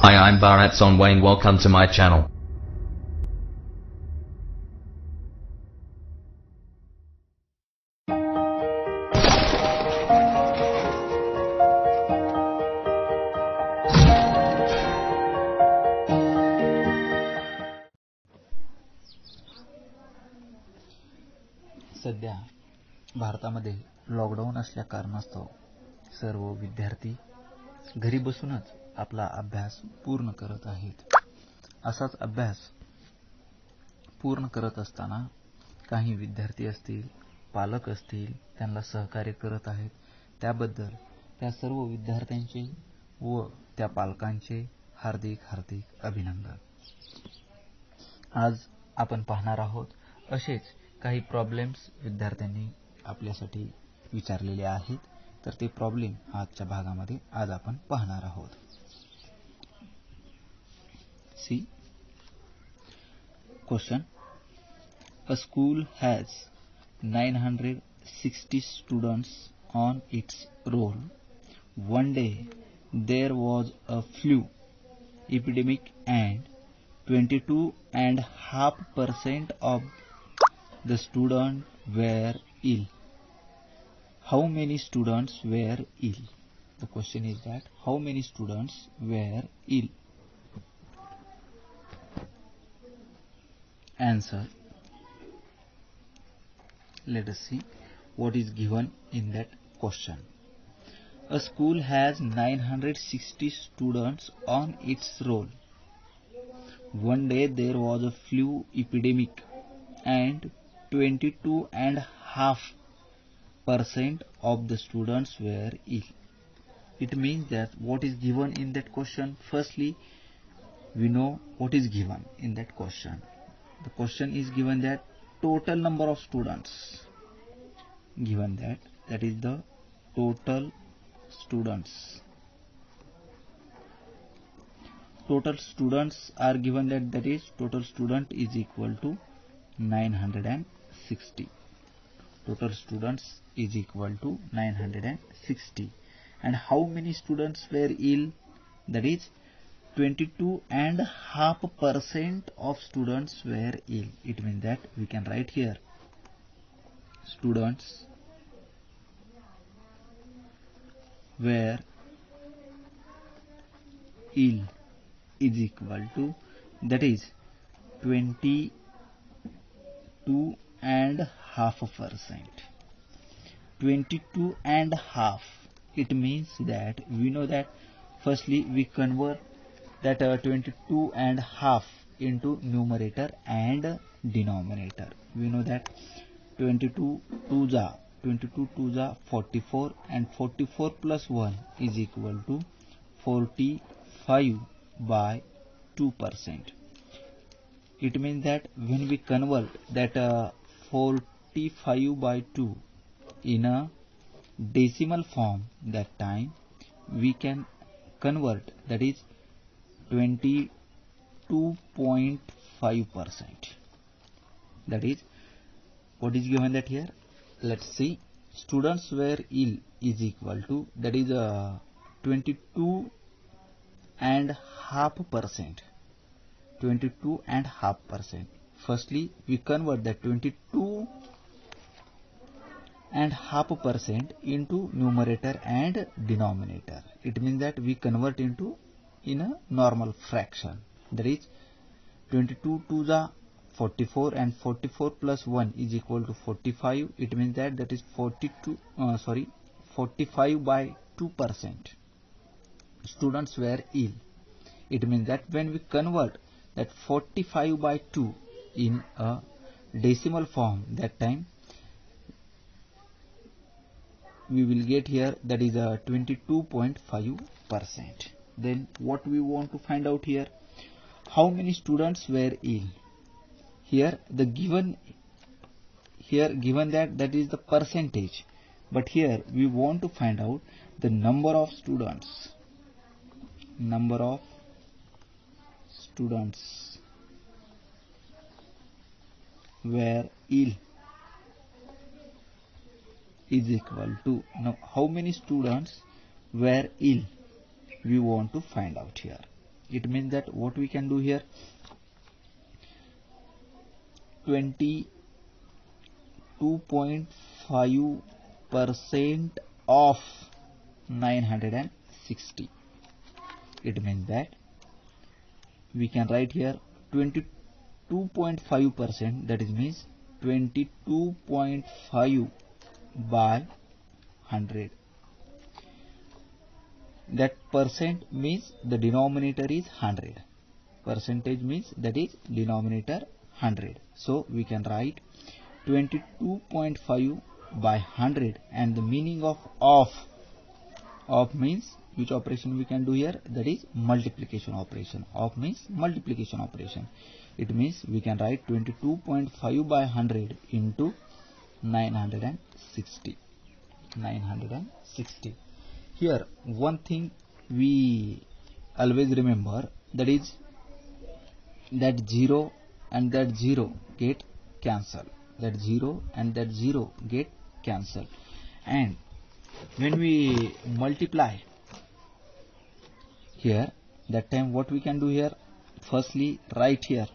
Hi, I'm Bharat Sonwayne. Welcome to my channel. सध्या भारतामध्ये lockdown असल्या कारणास्तव सर्व विद्यार्थी घरी बसूनच आपला अभ्यास पूर्ण करत आहेत. असाच अभ्यास पूर्ण करत असताना काही विद्यार्थी असतील, पालक असतील, त्यांना सहकार्य करत आहेत. त्याबद्दल त्या सर्व विद्यार्थ्यांचे व त्या पालकांचे हार्दिक हार्दिक अभिनंदन. आज आपण पाहणार आहोत असेच काही प्रॉब्लेम्स विद्यार्थ्यांनी आपल्यासाठी विचारलेले आहेत. तर ते प्रॉब्लेम आजच्या भागामध्ये आज आपण पाहणार आहोत. सी question. A school has 960 students on its roll. One day there was a flu epidemic and 22.5% of the students were ill. How many students were ill? The question is that how many students were ill? Answer. Let us see what is given in that question. A school has 960 students on its roll. One day there was a flu epidemic and 22.5% of the students were ill. It means that what is given in that question, firstly we know what is given in that question. The question is given that total number of students, given that is the total students. Total students are given that is total student is equal to 960. Total students is equal to 960. And how many students were ill? That is 22.5% of students were ill. It means that we can write here students were ill is equal to that is 22.5%. 22.5. It means that we know that firstly we convert that 22.5 into numerator and denominator. We know that 22 2 ja 44 and 44 plus 1 is equal to 45 by 2%. It means that when we convert that 45 by 2 in a decimal form, that time we can convert that is 22.5%. That is what is given that here. Let's see. Students were ill is equal to that is 22.5%. 22.5%. Firstly we convert that 22.5% into numerator and denominator. It means that we convert into in a normal fraction. That is 22 2 ja 44 and 44 plus 1 is equal to 45. It means that is 45 by 2%. Students were ill. It means that when we convert that 45 by 2 in a decimal form, that time we will get here that is a 22.5%. Then what we want to find out here, how many students were ill. Here the given that is the percentage, but here we want to find out the number of students. Number of students were ill is equal to, how many students were ill we want to find out here. It means that what we can do here, 22.5% of 960. It means that we can write here 22.5%, that is means 22.5 by 100. That percent means the denominator is 100. Percentage means that is denominator 100. So we can write 22.5 by 100, and the meaning of means which operation we can do here, that is multiplication operation. Of means multiplication operation. It means we can write 22.5 by 100 into 960. Here one thing we always remember, that is that 0 and that 0 get cancelled. That 0 and that 0 get cancelled. And when we multiply here, that time what we can do here, firstly write here,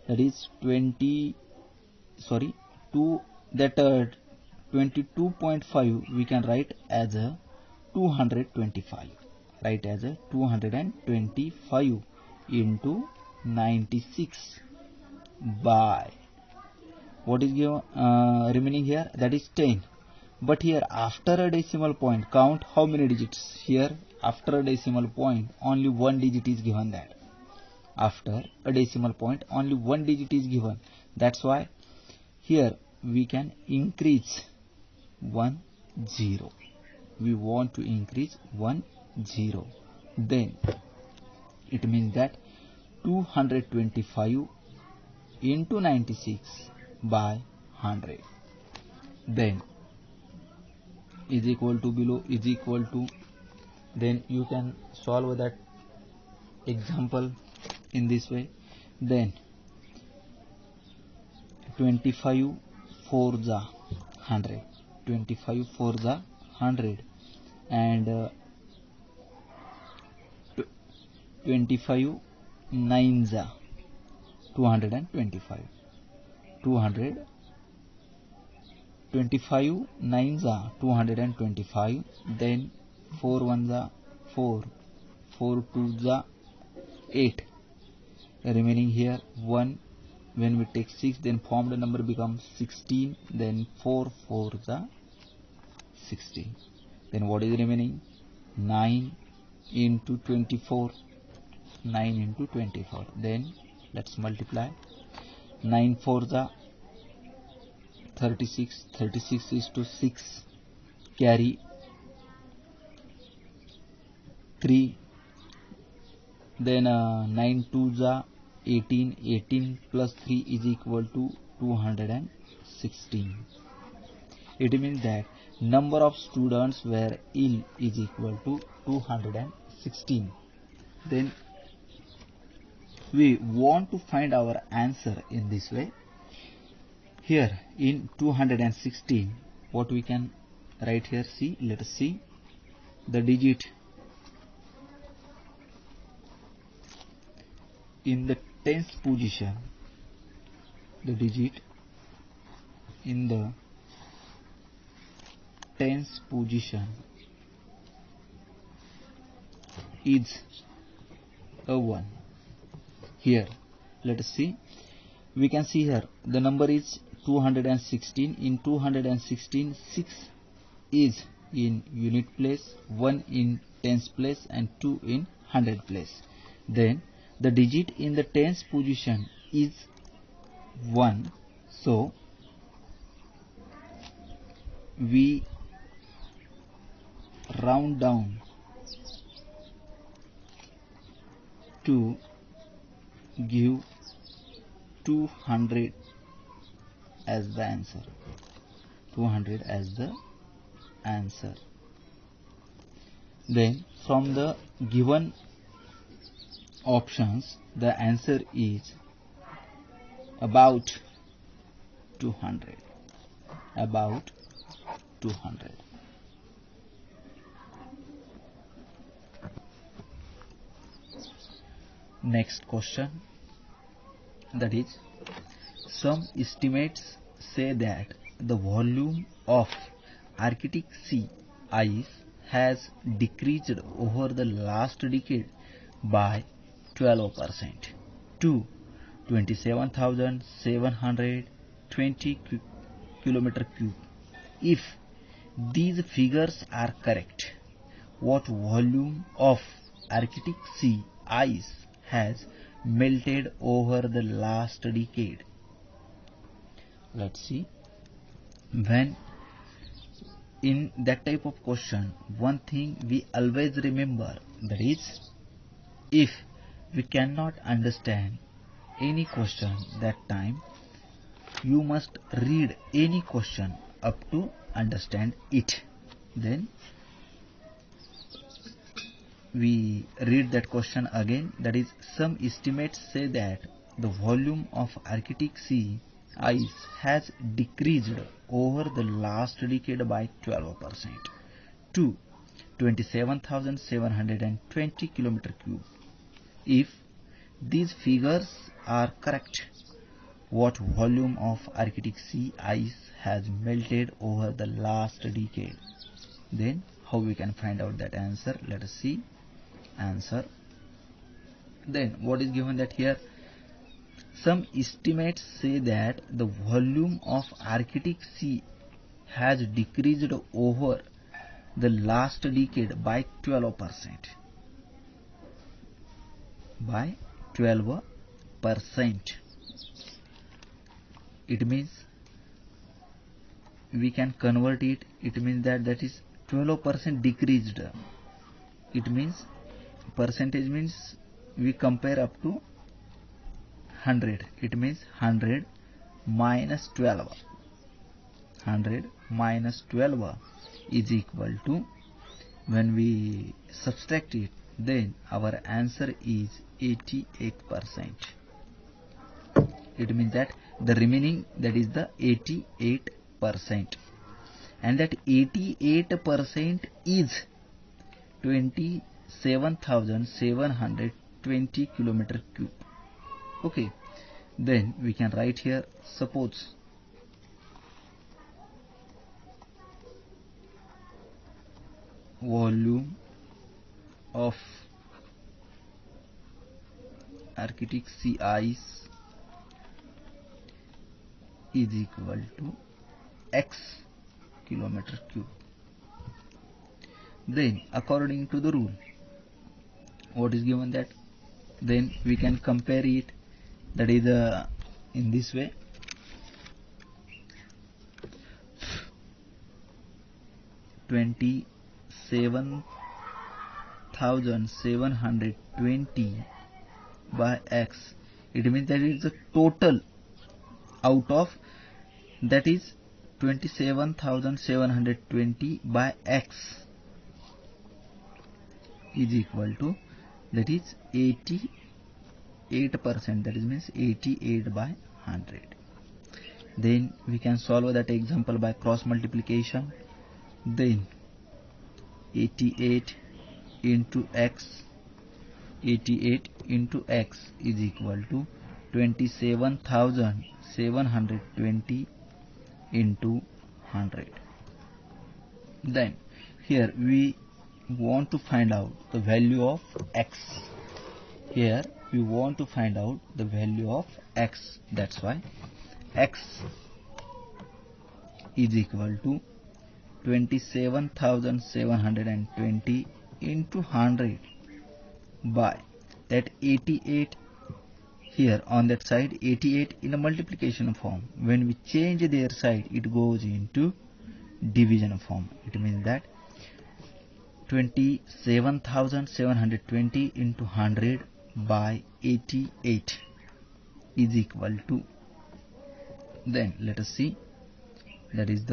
that is 22.5 we can write as a 225. Write as a 225 into 96 by what is given remaining here, that is 10. But here after a decimal point, count how many digits. Here after a decimal point only one digit is given. That after a decimal point only one digit is given. That's why here we can increase 1 0. We want to increase 1 0. Then it means that 225 into 96 by 100. Then is equal to, below is equal to, then you can solve that example in this way. Then 25 4 the 100, 25 4 the 100, and 25 9 the 225, 225 9 the 225. Then 4 1 the 4, 4 2 the 8. Remaining here 1. When we take 6, then formed number becomes 16. Then 4 4 the 16. Then what is remaining? 9 into 24. 9 into 24. Then let's multiply. 9 4 the 36. 36 is to 6. Carry 3. Then 9 2 the 18. 18 plus 3 is equal to 216. It means that number of students were ill is equal to 216. Then we want to find our answer in this way. Here in 216, what we can write here, see, let us see the digit in the tens position. The digit in the tens position is a 1. Here let us see, we can see here the number is 216. In 216, 6 is in unit place, 1 in tens place, and 2 in hundred place. Then the digit in the tens position is 1, so we round down to give 200 as the answer. 200 as the answer. Then from the given options, the answer is about 200. About 200. Next question, that is, some estimates say that the volume of Arctic Sea ice has decreased over the last decade by 12% to 27,720 kilometer cube. If these figures are correct, what volume of Arctic Sea ice has melted over the last decade? Let's see. When in that type of question, one thing we always remember, that is, if we cannot understand any question that time, you must read any question up to understand it. Then we read that question again, that is, some estimates say that the volume of Arctic Sea ice has decreased over the last decade by 12% to 27,720 kilometer cube. If these figures are correct, what volume of Arctic Sea ice has melted over the last decade? Then how we can find out that answer? Let us see answer. Then what is given that here? Some estimates say that the volume of Arctic Sea has decreased over the last decade by 12%. By 12%. It means we can convert it. It means that is 12% decreased. It means percentage means we compare up to 100. It means 100 minus 12. 100 minus 12 is equal to, when we subtract it, then our answer is 88%. It means that the remaining, that is the 88%, and that 88% is 27,720 kilometer cube. Okay, then we can write here, suppose volume of Arctic Sea ice is equal to x kilometer cube. Then according to the rule, what is given that, then we can compare it, that is in this way. (27,720) by x. It means that it is the total out of, that is 27,720 by x is equal to, that is 88%, that is means 88 by 100. Then we can solve that example by cross multiplication. Then 88 into x, 88 into x is equal to 27,720 into 100. Then here we want to find out the value of x. Here we want to find out the value of x. That's why x is equal to 27,720 into 100 by that 88. Here on that side 88 in a multiplication form. When we change their side, it goes into division form. It means that 27,720 into 100 by 88 is equal to, then let us see, that is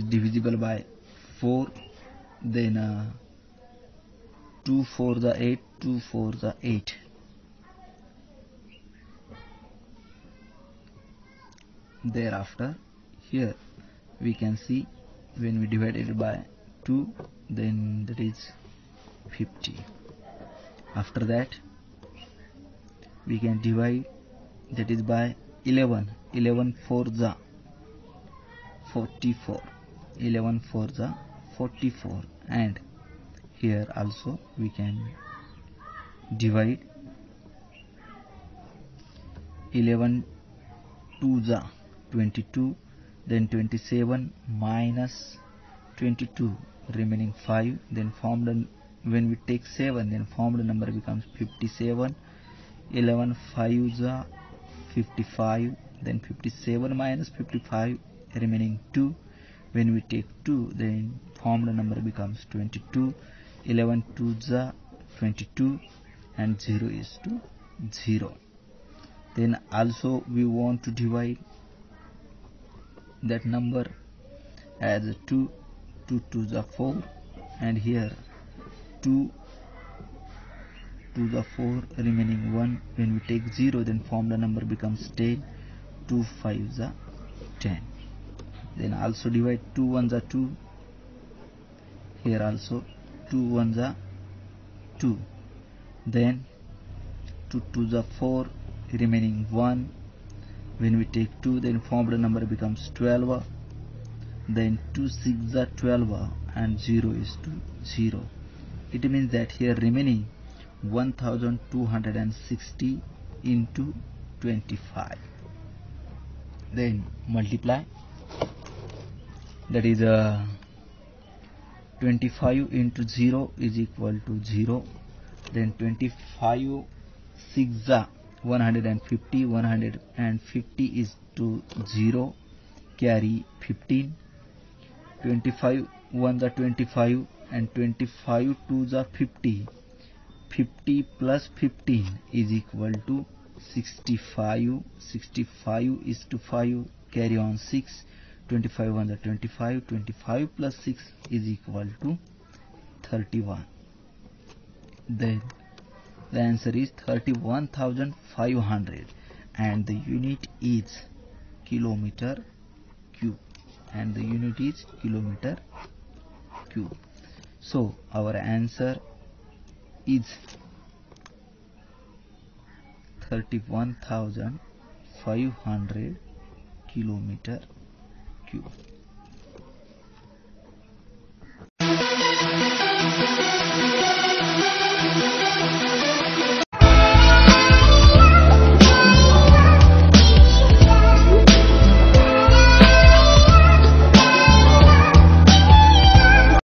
divisible by 4, then 2 4 the 8, 2 4 the 8. Thereafter here we can see, when we divide it by 2, then that is 50. After that we can divide, that is by 11. 11 4 za 44. 11 4 za 44. And here also we can divide 11 2 za 22, then 27 minus 22 remaining 5, then when we take 7, then formed number becomes 57. 11 5 za 55, then 57 minus 55 remaining 2, when we take 2, then formed number becomes 22. 11 2 za 22, and 0 is to 0. Then also we want to divide that number as 2. 2 2 za 4, and here 2 2 za 4 remaining 1, when we take 0, then form the number becomes 10. 2 5 za 10. Then also divide 2 1 za 2, here also 2 1 za 2, then 2 2 za 4 remaining 1, when we take 2, then form the number becomes 12. Then 2 6 za 12, and 0 is to 0. It means that here remaining 1260 into 25. Then multiply, that is 25 into 0 is equal to 0. Then 25 6 za 150. 150 is to 0, carry 15. 25 1 za 25, and 25 2 za 50. 50 plus 15 is equal to 65. 65 is to 5, carry on 6. 25 1 za 25. 25 plus 6 is equal to 31. Then the answer is 31,500, and the unit is kilometer cube. And the unit is kilometer cube. So our answer is 31,500 kilometer cube.